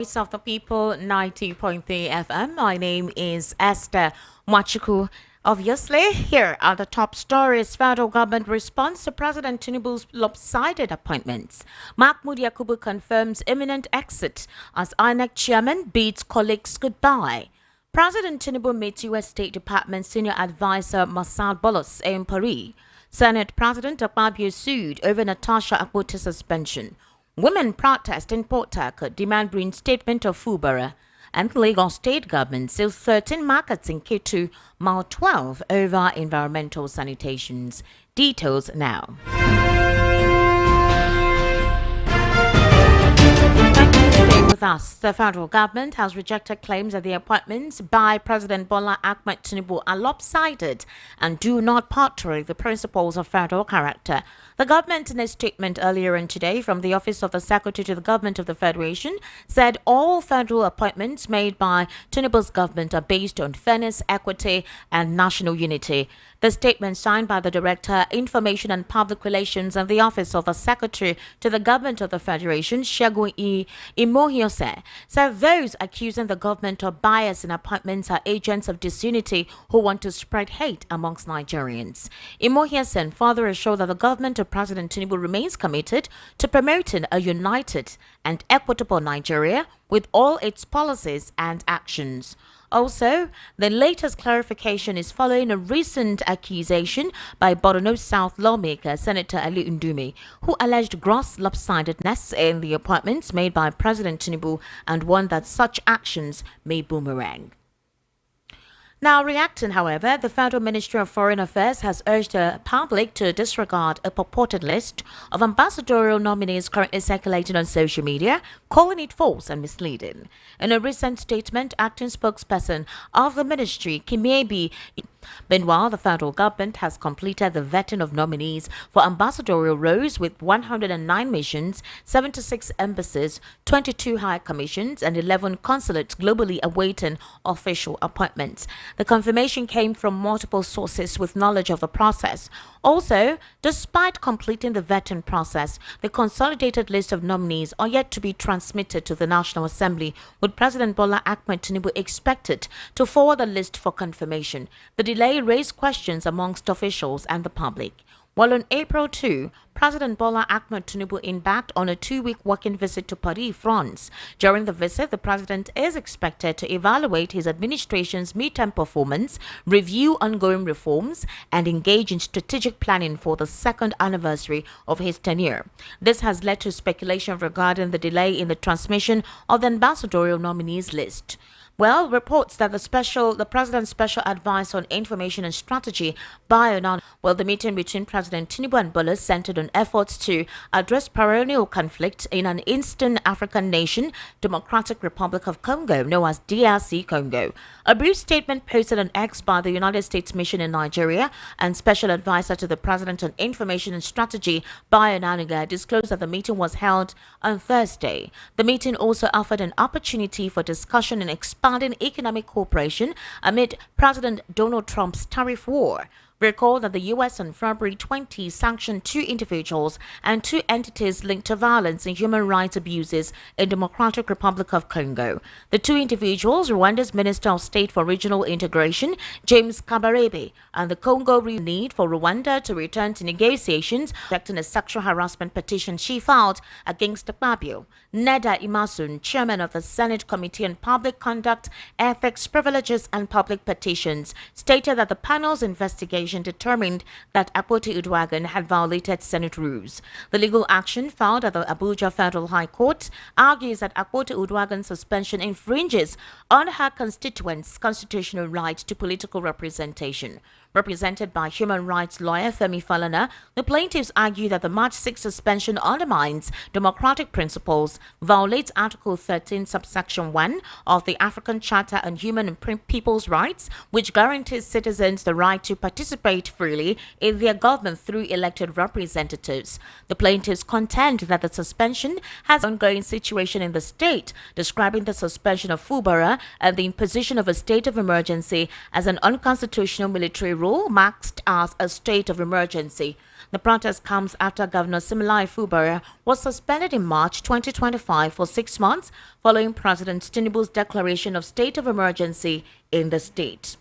Voice of the People 90.3 FM. My name is Esther Machuku. Obviously, here are the top stories. Federal government response to President Tinubu's lopsided appointments. Mahmood Yakubu confirms imminent exit as INEC chairman bids colleagues goodbye. President Tinubu meets U.S. State Department senior advisor Masad Bolos in Paris. Senate President Akpabio sued over Natasha Akpoti's suspension. Women protest in Port Harcourt, demand reinstatement of Fubara. And Lagos state government seals 13 markets in K2, Mile 12 over environmental sanitations. Details now. With us, the federal government has rejected claims that the appointments by President Bola Ahmed Tinubu are lopsided and do not portray the principles of federal character. The government, in a statement earlier in today from the Office of the Secretary to the Government of the Federation, said all federal appointments made by Tinubu's government are based on fairness, equity, and national unity. The statement signed by the Director, Information and Public Relations and the Office of the Secretary to the Government of the Federation, Segun Imohiose, said those accusing the government of bias in appointments are agents of disunity who want to spread hate amongst Nigerians. Imohiose further assured that the government of President Tinubu remains committed to promoting a united and equitable Nigeria with all its policies and actions. Also, the latest clarification is following a recent accusation by Borno South lawmaker Senator Ali Ndume, who alleged gross lopsidedness in the appointments made by President Tinubu and warned that such actions may boomerang. Now, reacting, however, the Federal Ministry of Foreign Affairs has urged the public to disregard a purported list of ambassadorial nominees currently circulating on social media, calling it false and misleading. In a recent statement, acting spokesperson of the ministry, Kimiebi. Meanwhile, the federal government has completed the vetting of nominees for ambassadorial roles with 109 missions, 76 embassies, 22 high commissions, and 11 consulates globally awaiting official appointments. The confirmation came from multiple sources with knowledge of the process. Also, despite completing the vetting process, the consolidated list of nominees are yet to be transmitted to the National Assembly, with President Bola Ahmed Tinubu expected to forward the list for confirmation. The delay raised questions amongst officials and the public. While on April 2, President Bola Ahmed Tinubu embarked on a 2-week working visit to Paris, France. During the visit, the president is expected to evaluate his administration's midterm performance, review ongoing reforms, and engage in strategic planning for the second anniversary of his tenure. This has led to speculation regarding the delay in the transmission of the ambassadorial nominees list. Well, reports that the president's special advice on information and strategy the meeting between President Tinubu and Bola centered on efforts to address perennial conflict in an Eastern African nation, Democratic Republic of Congo, known as DRC Congo. A brief statement posted on X by the United States Mission in Nigeria and Special Advisor to the President on Information and Strategy, disclosed that the meeting was held on Thursday. The meeting also offered an opportunity for discussion and expanding economic cooperation amid President Donald Trump's tariff war. Recall that the U.S. on February 20 sanctioned 2 individuals and 2 entities linked to violence and human rights abuses in Democratic Republic of Congo. The 2 individuals, Rwanda's Minister of State for Regional Integration, James Kabarebe, and the Congo need for Rwanda to return to negotiations, rejecting a sexual harassment petition she filed against Akpabio. Neda Imasun, chairman of the Senate Committee on Public Conduct, Ethics, Privileges, and Public Petitions, stated that the panel's investigation determined that Akpoti Uduaghan had violated Senate rules. The legal action filed at the Abuja Federal High Court argues that Akpoti Uduaghan's suspension infringes on her constituents' constitutional right to political representation. Represented by human rights lawyer Femi Falana, the plaintiffs argue that the March 6 suspension undermines democratic principles, violates Article 13, subsection 1 of the African Charter on Human and People's Rights, which guarantees citizens the right to participate freely in their government through elected representatives. The plaintiffs contend that the suspension has an ongoing situation in the state, describing the suspension of Fubara and the imposition of a state of emergency as an unconstitutional military rule marked as a state of emergency. The protest comes after Governor Similai Fubara was suspended in March 2025 for 6 months following President Tinubu's declaration of state of emergency in the state.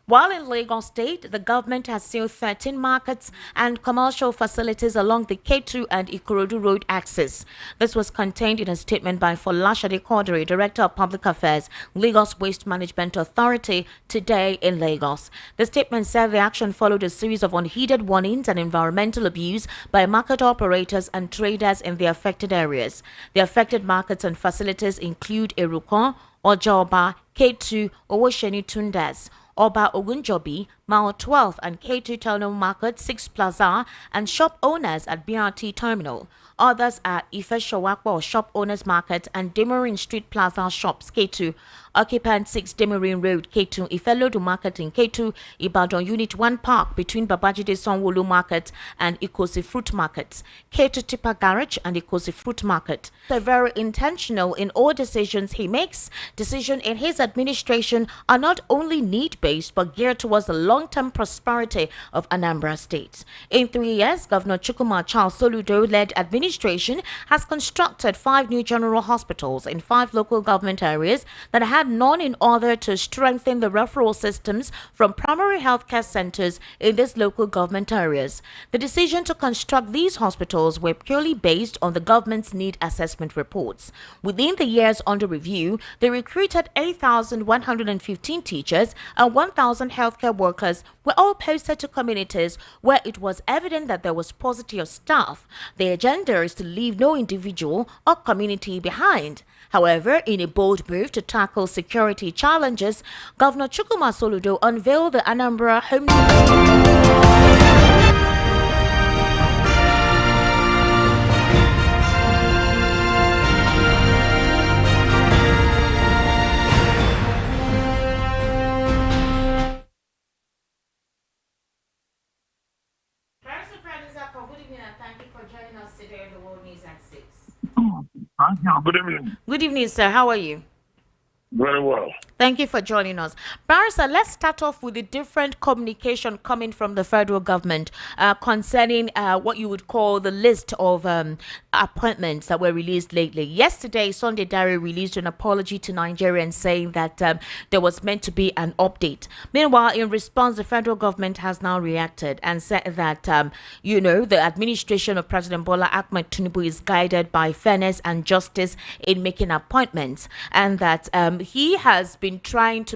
While in Lagos State, the government has sealed 13 markets and commercial facilities along the K2 and Ikorodu Road axis. This was contained in a statement by Folashade Quadri, Director of Public Affairs, Lagos Waste Management Authority, today in Lagos. The statement said the action followed a series of unheeded warnings and environmental abuse by market operators and traders in the affected areas. The affected markets and facilities include Erukon, Ojoba, K2, Owosheni Tundas, Oba Ogunjobi, Mile 12 and K2 Terminal Market 6 Plaza, and shop owners at BRT Terminal. Others are Ife Shawakwa Shop Owners Market and Demerin Street Plaza Shops K2, Occupant 6 Demerin Road K2, Ifelodu Market in K2, Ibadan Unit 1 Park between Babajide Sonwolu Market and Ikosi Fruit Markets, K2 Tipper Garage and Ikosi Fruit Market. They're very intentional in all decisions he makes. Decisions in his administration are not only need-based but geared towards the long-term prosperity of Anambra State. In 3 years, Governor Chukwuma Charles Soludo-led administration has constructed 5 new general hospitals in 5 local government areas that had none in order to strengthen the referral systems from primary healthcare centers in these local government areas. The decision to construct these hospitals were purely based on the government's need assessment reports. Within the years under review, they recruited 8,115 teachers and 1,000 healthcare workers were all posted to communities where it was evident that there was paucity of staff. The agenda is to leave no individual or community behind. However, in a bold move to tackle security challenges, Governor Chukwuma Soludo unveiled the Anambra Home Thank you. Good evening. Good evening, sir. How are you? Very well. Thank you for joining us. Barrister, let's start off with the different communication coming from the federal government concerning what you would call the list of appointments that were released lately. Yesterday, Sunday Diary released an apology to Nigerians saying that there was meant to be an update. Meanwhile, in response, the federal government has now reacted and said that, the administration of President Bola Ahmed Tinubu is guided by fairness and justice in making appointments, and that he has been transparent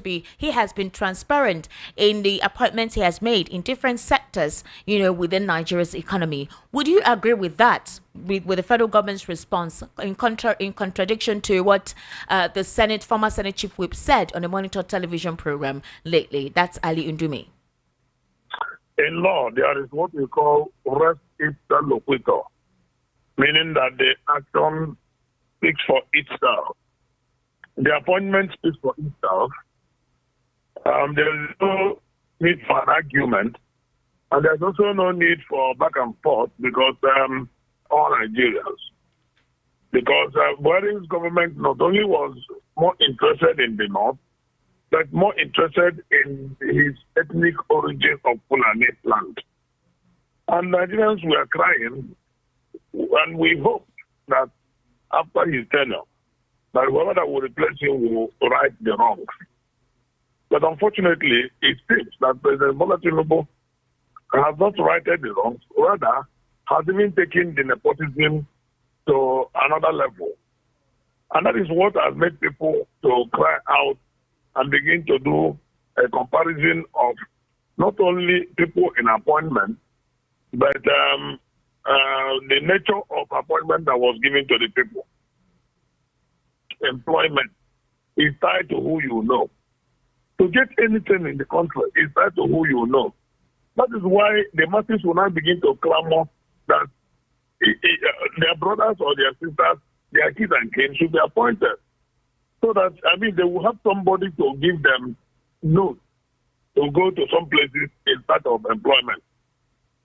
in the appointments he has made in different sectors, within Nigeria's economy. Would you agree with that, with the federal government's response in contradiction to what the former Senate Chief Whip said on a Monitor television program lately? That's Ali Undumi. In law, there is what we call res ipsa loquitur, meaning that the action speaks for itself. The appointment speaks for itself. There is no need for an argument, and there's also no need for back and forth because all Nigerians. Because Buhari's government not only was more interested in the north, but more interested in his ethnic origin of Fulani land. And Nigerians were crying, and we hope that after his tenure, that whoever that will replace him will right the wrongs. But unfortunately, it seems that President Bola Tinubu has not righted the wrongs, rather has even taken the nepotism to another level. And that is what has made people to cry out and begin to do a comparison of not only people in appointment, but the nature of appointment that was given to the people. Employment is tied to who you know. To get anything in the country is tied to who you know. That is why the masses will now begin to clamor that their brothers or their sisters, their kids and kin should be appointed. So that, they will have somebody to give them notes to go to some places in search of employment.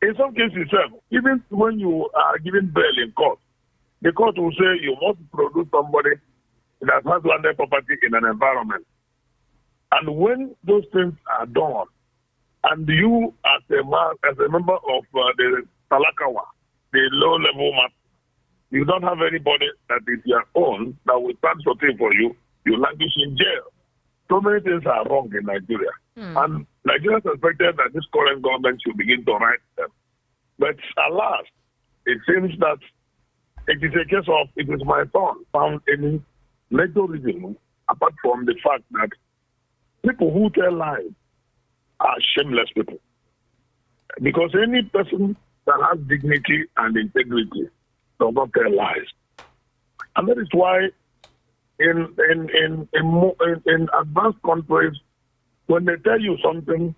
In some cases, even when you are given bail in court, the court will say you must produce somebody that has landed property in an environment. And when those things are done, and you as a member of the Talakawa, the low-level matter. You don't have anybody that is your own that will stand sorting for you. You languish in jail. So many things are wrong in Nigeria. And Nigerians expected that this current government should begin to right them. But alas, it seems that it is a case of it is my son found any major reason apart from the fact that people who tell lies are shameless people. Because any person that has dignity and integrity does not tell lies. And that is why in advanced countries, when they tell you something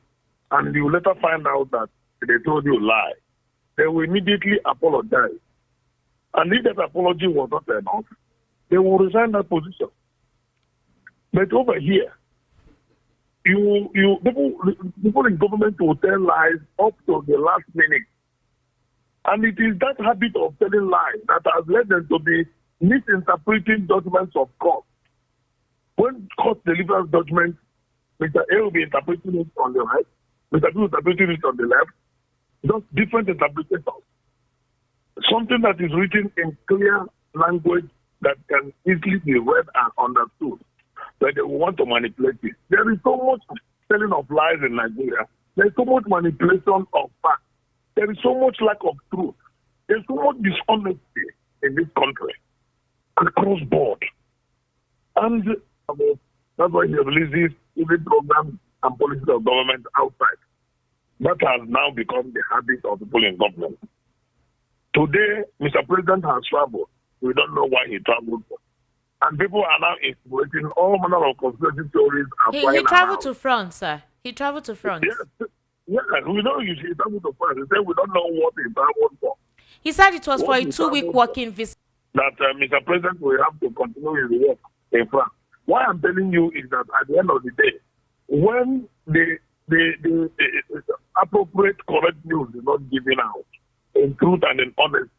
and you later find out that they told you a lie, they will immediately apologize. And if that apology was not enough, they will resign that position. But over here, people in government will tell lies up to the last minute. And it is that habit of telling lies that has led them to be misinterpreting judgments of court. When court delivers judgment, Mr. A will be interpreting it on the right, Mr. B will interpreting it on the left, just different interpretations. Something that is written in clear language that can easily be read and understood, but they want to manipulate it. There is so much telling of lies in Nigeria. There is so much manipulation of facts. There is so much lack of truth. There is so much dishonesty in this country across board. And that's why he releases even programs and policies of government outside. That has now become the habit of people in government. Today, Mr. President has traveled. We don't know why he traveled. And people are now exploiting all manner of conspiracy theories. He traveled to France, sir. He traveled to France. Yes, we know he traveled to France. He said we don't know what he traveled for. He said it was for a 2-week working visit. That Mr. President will have to continue his work in France. Why I'm telling you is that at the end of the day, when the appropriate, correct news is not given out in truth and in honesty,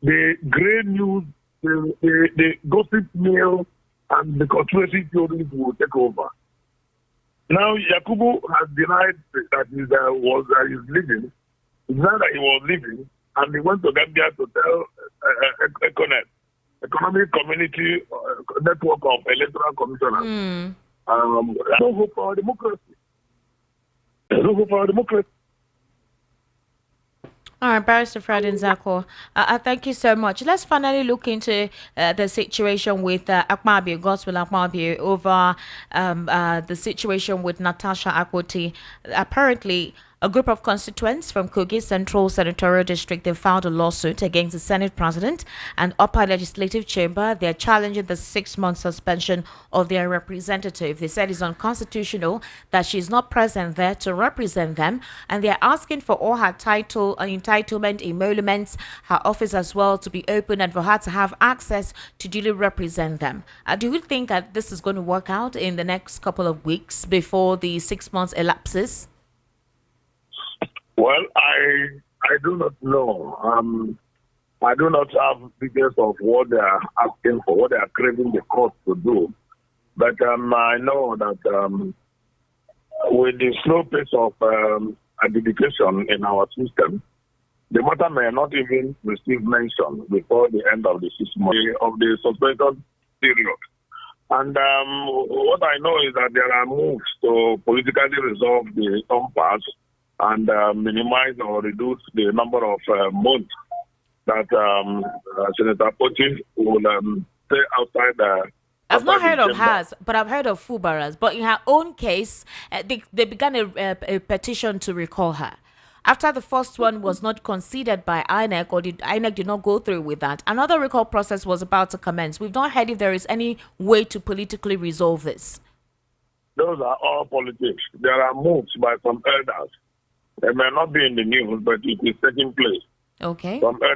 the grey news, the gossip mill, and the conspiracy theories will take over. Now, Yakubu has denied that he was living. He denied that he was living, and he went to Gambia to tell Economic Community Network of Electoral Commissioners. No hope for democracy. No hope for democracy. All right, Barrister Fred Nzako, thank you so much. Let's finally look into the situation with Akmabio, Gospel Akmabio, over the situation with Natasha Akwoti. Apparently, a group of constituents from Kogi Central Senatorial District, they filed a lawsuit against the Senate President and Upper Legislative Chamber. They're challenging the 6-month suspension of their representative. They said it's unconstitutional that she's not present there to represent them, and they're asking for all her title, entitlement, emoluments, her office as well to be open, and for her to have access to duly represent them. Do you think that this is going to work out in the next couple of weeks before the 6 months elapses? Well, I do not know. I do not have details of what they are asking for, what they are craving the court to do. But I know that with the slow pace of adjudication in our system, the matter may not even receive mention before the end of the 6 months of the suspension period. And what I know is that there are moves to politically resolve the impasse and minimize or reduce the number of months that Senator Poti will stay outside. I've not heard of hers, but I've heard of Fubara's. But in her own case, they began a petition to recall her. After the first one was not considered by INEC, or INEC did not go through with that, another recall process was about to commence. We've not heard if there is any way to politically resolve this. Those are all politics. There are moves by some elders. They may not be in the news, but it is taking place. Okay. Some elders